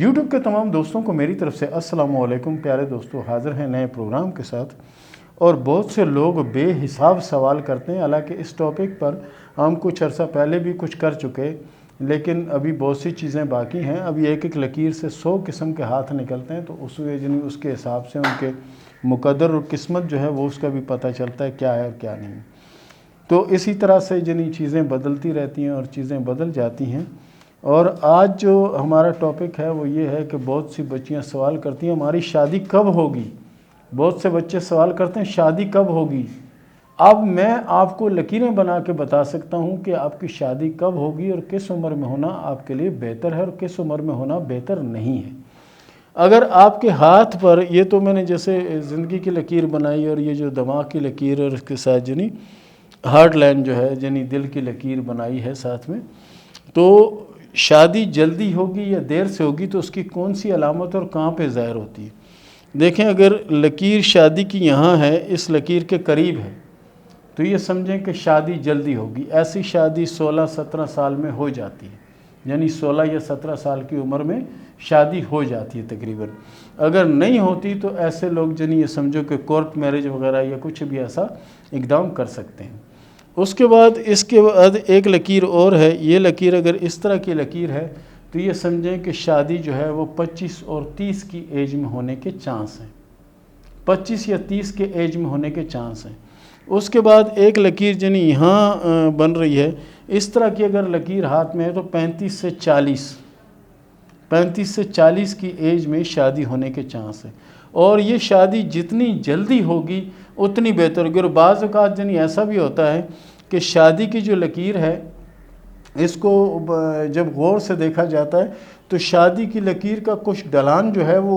YouTube کے تمام دوستوں کو میری طرف سے السلام علیکم۔ پیارے دوستو، حاضر ہیں نئے پروگرام کے ساتھ، اور بہت سے لوگ بے حساب سوال کرتے ہیں۔ حالانکہ اس ٹاپک پر ہم کچھ عرصہ پہلے بھی کچھ کر چکے، لیکن ابھی بہت سی چیزیں باقی ہیں۔ ابھی ایک ایک لکیر سے 100 قسم کے ہاتھ نکلتے ہیں، تو اس کے حساب سے ان کے مقدر اور قسمت جو ہے وہ اس کا بھی پتہ چلتا ہے کیا ہے اور کیا نہیں۔ تو اسی طرح سے چیزیں بدلتی رہتی ہیں اور چیزیں بدل جاتی ہیں۔ اور آج جو ہمارا ٹاپک ہے وہ یہ ہے کہ بہت سی بچیاں سوال کرتی ہیں ہماری شادی کب ہوگی۔ بہت سے بچے سوال کرتے ہیں شادی کب ہوگی۔ اب میں آپ کو لکیریں بنا کے بتا سکتا ہوں کہ آپ کی شادی کب ہوگی اور کس عمر میں ہونا آپ کے لیے بہتر ہے اور کس عمر میں ہونا بہتر نہیں ہے۔ اگر آپ کے ہاتھ پر یہ تو میں نے جیسے زندگی کی لکیر بنائی، اور یہ جو دماغ کی لکیر اور اس کے ساتھ ہارٹ لائن جو ہے دل کی لکیر بنائی ہے ساتھ میں، تو شادی جلدی ہوگی یا دیر سے ہوگی تو اس کی کون سی علامت اور کہاں پہ ظاہر ہوتی ہے۔ دیکھیں، اگر لکیر شادی کی یہاں ہے، اس لکیر کے قریب ہے، تو یہ سمجھیں کہ شادی جلدی ہوگی۔ ایسی شادی 16-17 سال میں ہو جاتی ہے، 16 یا 17 سال کی عمر میں شادی ہو جاتی ہے تقریباً۔ اگر نہیں ہوتی تو ایسے لوگ یہ سمجھو کہ کورٹ میرج وغیرہ یا کچھ بھی ایسا اقدام کر سکتے ہیں۔ اس کے بعد ایک لکیر اور ہے۔ یہ لکیر اگر اس طرح کی لکیر ہے تو یہ سمجھیں کہ شادی جو ہے وہ 25 اور 30 کی ایج میں ہونے کے چانس ہیں، 25 یا 30 کے ایج میں ہونے کے چانس ہیں۔ اس کے بعد ایک لکیر یہاں بن رہی ہے، اس طرح کی اگر لکیر ہاتھ میں ہے تو 35 سے 40 کی ایج میں شادی ہونے کے چانس ہے۔ اور یہ شادی جتنی جلدی ہوگی اتنی بہتر ہوگی۔ اور بعض اوقات ایسا بھی ہوتا ہے کہ شادی کی جو لکیر ہے اس کو جب غور سے دیکھا جاتا ہے تو شادی کی لکیر کا کچھ ڈھلان جو ہے وہ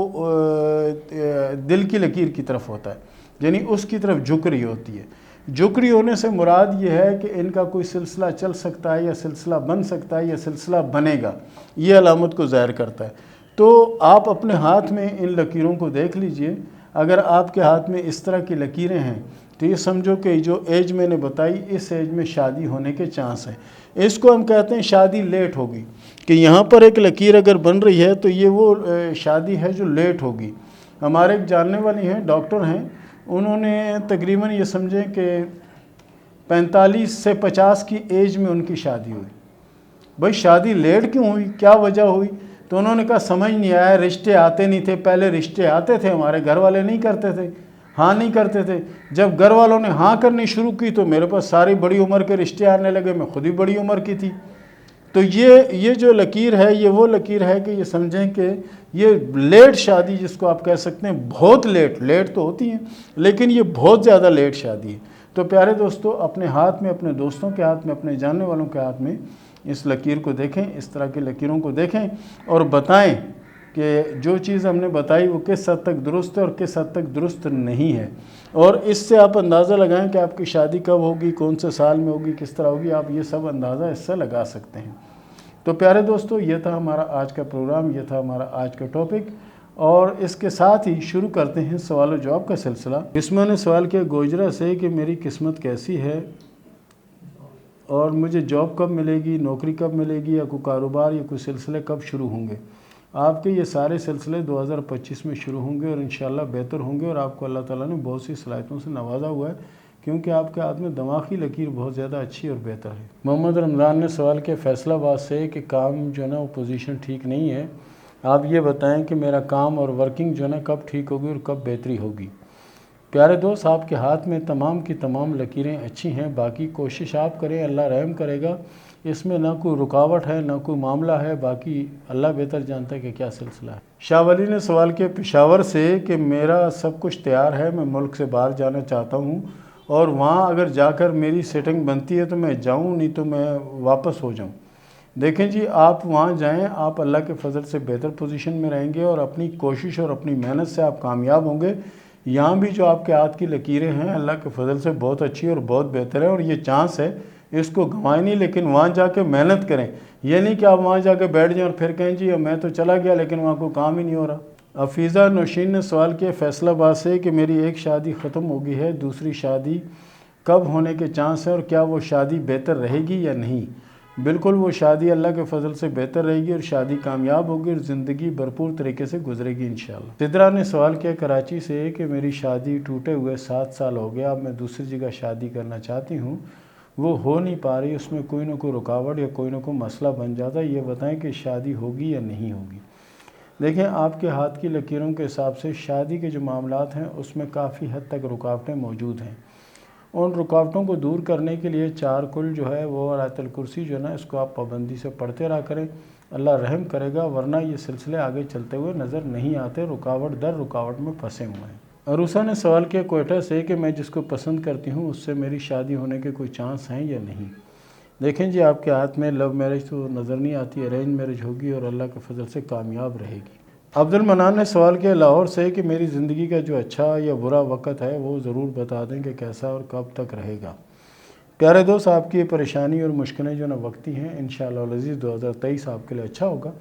دل کی لکیر کی طرف ہوتا ہے، اس کی طرف جھک رہی ہوتی ہے۔ جھک رہی ہونے سے مراد یہ ہے کہ ان کا کوئی سلسلہ چل سکتا ہے یا سلسلہ بن سکتا ہے یا سلسلہ بنے گا، یہ علامت کو ظاہر کرتا ہے۔ تو آپ اپنے ہاتھ میں ان لکیروں کو دیکھ لیجئے۔ اگر آپ کے ہاتھ میں اس طرح کی لکیریں ہیں تو یہ سمجھو کہ جو ایج میں نے بتائی اس ایج میں شادی ہونے کے چانس ہیں۔ اس کو ہم کہتے ہیں شادی لیٹ ہوگی، کہ یہاں پر ایک لکیر اگر بن رہی ہے تو یہ وہ شادی ہے جو لیٹ ہوگی۔ ہمارے ایک جاننے والی ہیں، ڈاکٹر ہیں، انہوں نے تقریباً یہ سمجھیں کہ 45 سے 50 کی ایج میں ان کی شادی ہوئی۔ بھائی شادی لیٹ کیوں ہوئی، کیا وجہ ہوئی؟ تو انہوں نے کہا سمجھ نہیں آیا، رشتے آتے نہیں تھے۔ پہلے رشتے آتے تھے، ہمارے گھر والے نہیں کرتے تھے، ہاں نہیں کرتے تھے۔ جب گھر والوں نے ہاں کرنی شروع کی تو میرے پاس ساری بڑی عمر کے رشتے آنے لگے، میں خود ہی بڑی عمر کی تھی۔ تو یہ جو لکیر ہے یہ وہ لکیر ہے کہ یہ سمجھیں کہ یہ لیٹ شادی جس کو آپ کہہ سکتے ہیں، بہت لیٹ تو ہوتی ہیں لیکن یہ بہت زیادہ لیٹ شادی ہے۔ تو پیارے دوستو، اپنے ہاتھ میں، اپنے دوستوں کے ہاتھ میں، اپنے جاننے والوں کے ہاتھ میں اس لکیر کو دیکھیں، اس طرح کی لکیروں کو دیکھیں اور بتائیں کہ جو چیز ہم نے بتائی وہ کس حد تک درست ہے اور کس حد تک درست نہیں ہے۔ اور اس سے آپ اندازہ لگائیں کہ آپ کی شادی کب ہوگی، کون سے سال میں ہوگی، کس طرح ہوگی، آپ یہ سب اندازہ اس سے لگا سکتے ہیں۔ تو پیارے دوستو، یہ تھا ہمارا آج کا پروگرام، یہ تھا ہمارا آج کا ٹاپک، اور اس کے ساتھ ہی شروع کرتے ہیں سوال و جواب کا سلسلہ۔ اسما نے سوال کیا گوجرا سے کہ میری قسمت کیسی ہے اور مجھے جاب کب ملے گی، نوکری کب ملے گی، یا کوئی کاروبار یا کوئی سلسلے کب شروع ہوں گے۔ آپ کے یہ سارے سلسلے 2025 میں شروع ہوں گے اور انشاءاللہ بہتر ہوں گے، اور آپ کو اللہ تعالیٰ نے بہت سی صلاحیتوں سے نوازا ہوا ہے، کیونکہ آپ کے ہاتھ میں دماغی لکیر بہت زیادہ اچھی اور بہتر ہے۔ محمد رمضان نے سوال کیا فیصلہ آباد سے کہ کام وہ پوزیشن ٹھیک نہیں ہے، آپ یہ بتائیں کہ میرا کام اور ورکنگ کب ٹھیک ہوگی اور کب بہتری ہوگی۔ پیارے دوست، آپ کے ہاتھ میں تمام کی تمام لکیریں اچھی ہیں، باقی کوشش آپ کریں، اللہ رحم کرے گا، اس میں نہ کوئی رکاوٹ ہے نہ کوئی معاملہ ہے، باقی اللہ بہتر جانتا ہے کہ کیا سلسلہ ہے۔ شاہ ولی نے سوال کیا پشاور سے کہ میرا سب کچھ تیار ہے، میں ملک سے باہر جانا چاہتا ہوں، اور وہاں اگر جا کر میری سیٹنگ بنتی ہے تو میں جاؤں، نہیں تو میں واپس ہو جاؤں۔ دیکھیں جی، آپ وہاں جائیں، آپ اللہ کے فضل سے بہتر پوزیشن میں رہیں گے اور اپنی کوشش اور اپنی محنت سے آپ کامیاب ہوں گے۔ یہاں بھی جو آپ کے ہاتھ کی لکیریں ہیں اللہ کے فضل سے بہت اچھی اور بہت بہتر ہے، اور یہ چانس ہے، اس کو گنوائیں نہیں، لیکن وہاں جا کے محنت کریں۔ یہ نہیں کہ آپ وہاں جا کے بیٹھ جائیں اور پھر کہیں جی میں تو چلا گیا لیکن وہاں کوئی کام ہی نہیں ہو رہا۔ افیزہ نوشین نے سوال کیا فیصلہ آباد سے کہ میری ایک شادی ختم ہو گئی ہے، دوسری شادی کب ہونے کے چانس ہیں اور کیا وہ شادی بہتر رہے گی یا نہیں۔ بالکل وہ شادی اللہ کے فضل سے بہتر رہے گی اور شادی کامیاب ہوگی اور زندگی بھرپور طریقے سے گزرے گی انشاءاللہ۔ سدرا نے سوال کیا کراچی سے کہ میری شادی ٹوٹے ہوئے 7 سال ہو گیا، اب میں دوسری جگہ شادی کرنا چاہتی ہوں، وہ ہو نہیں پا رہی، اس میں کوئی نہ کوئی رکاوٹ یا کوئی نہ کوئی مسئلہ بن جاتا ہے، یہ بتائیں کہ شادی ہوگی یا نہیں ہوگی۔ دیکھیں آپ کے ہاتھ کی لکیروں کے حساب سے شادی کے جو معاملات ہیں اس میں کافی حد تک رکاوٹیں موجود ہیں۔ ان رکاوٹوں کو دور کرنے کے لیے 4 کل جو ہے وہ آیت الکرسی جو ہے نا، اس کو آپ پابندی سے پڑھتے رہا کریں، اللہ رحم کرے گا، ورنہ یہ سلسلے آگے چلتے ہوئے نظر نہیں آتے، رکاوٹ در رکاوٹ میں پھنسے ہوئے ہیں۔ عروسہ نے سوال کیا کوئٹہ سے کہ میں جس کو پسند کرتی ہوں اس سے میری شادی ہونے کے کوئی چانس ہیں یا نہیں۔ دیکھیں جی آپ کے ہاتھ میں لو میرج تو نظر نہیں آتی، ارینج میرج ہوگی اور اللہ کے فضل سے کامیاب رہے گی۔ عبد المنان نے سوال کیا لاہور سے کہ میری زندگی کا جو اچھا یا برا وقت ہے وہ ضرور بتا دیں کہ کیسا اور کب تک رہے گا۔ پیارے دوست آپ کی یہ پریشانی اور مشکلیں جو نا وقتی ہیں، انشاءاللہ العزیز 2023 آپ کے لیے اچھا ہوگا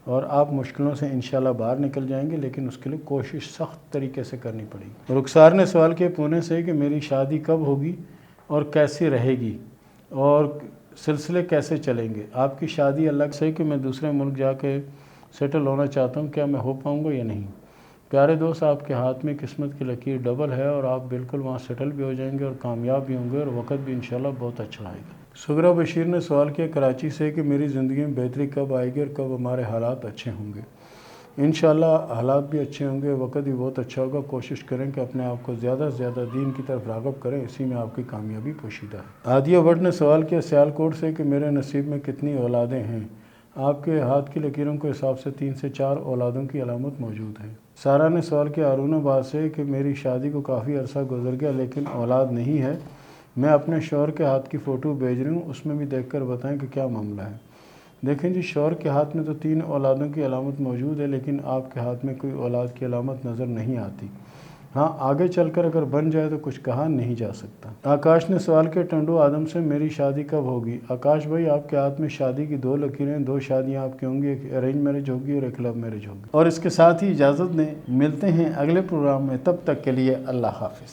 اور آپ مشکلوں سے انشاءاللہ باہر نکل جائیں گے، لیکن اس کے لیے کوشش سخت طریقے سے کرنی پڑے گی۔ رخسار نے سوال کیا پونے سے کہ میری شادی کب ہوگی اور کیسی رہے گی اور سلسلے کیسے چلیں گے۔ آپ کی شادی اللہ سے کہ میں دوسرے ملک جا کے سیٹل ہونا چاہتا ہوں، کیا میں ہو پاؤں گا یا نہیں۔ پیارے دوست آپ کے ہاتھ میں قسمت کی لکیر ڈبل ہے اور آپ بالکل وہاں سیٹل بھی ہو جائیں گے اور کامیاب بھی ہوں گے اور وقت بھی انشاءاللہ بہت اچھا آئے گا۔ سغرا بشیر نے سوال کیا کراچی سے کہ میری زندگی میں بہتری کب آئے گی اور کب ہمارے حالات اچھے ہوں گے۔ انشاءاللہ حالات بھی اچھے ہوں گے، وقت بھی بہت اچھا ہوگا۔ کوشش کریں کہ اپنے آپ کو زیادہ سے زیادہ دین کی طرف راغب کریں، اسی میں آپ کی کامیابی پوشیدہ ہے۔ عادیہ بٹ نے سوال کیا سیالکوٹ سے کہ میرے نصیب میں کتنی اولادیں ہیں۔ آپ کے ہاتھ کی لکیروں کے حساب سے 3 سے 4 اولادوں کی علامت موجود ہے۔ سارا نے سوال کیا ہارون آباد سے کہ میری شادی کو کافی عرصہ گزر گیا لیکن اولاد نہیں ہے، میں اپنے شوہر کے ہاتھ کی فوٹو بھیج رہی ہوں، اس میں بھی دیکھ کر بتائیں کہ کیا معاملہ ہے۔ دیکھیں جی شوہر کے ہاتھ میں تو 3 اولادوں کی علامت موجود ہے لیکن آپ کے ہاتھ میں کوئی اولاد کی علامت نظر نہیں آتی۔ ہاں آگے چل کر اگر بن جائے تو کچھ کہا نہیں جا سکتا۔ آکاش نے سوال کیا ٹنڈو آدم سے میری شادی کب ہوگی۔ آکاش بھائی آپ کے ہاتھ میں شادی کی 2 لکیریں، 2 شادیاں آپ کی ہوں گی، ایک ارینج میرج ہوگی اور ایک لو میرج ہوگی۔ اور اس کے ساتھ ہی اجازت دیں، ملتے ہیں اگلے پروگرام میں، تب تک کے لیے اللہ حافظ۔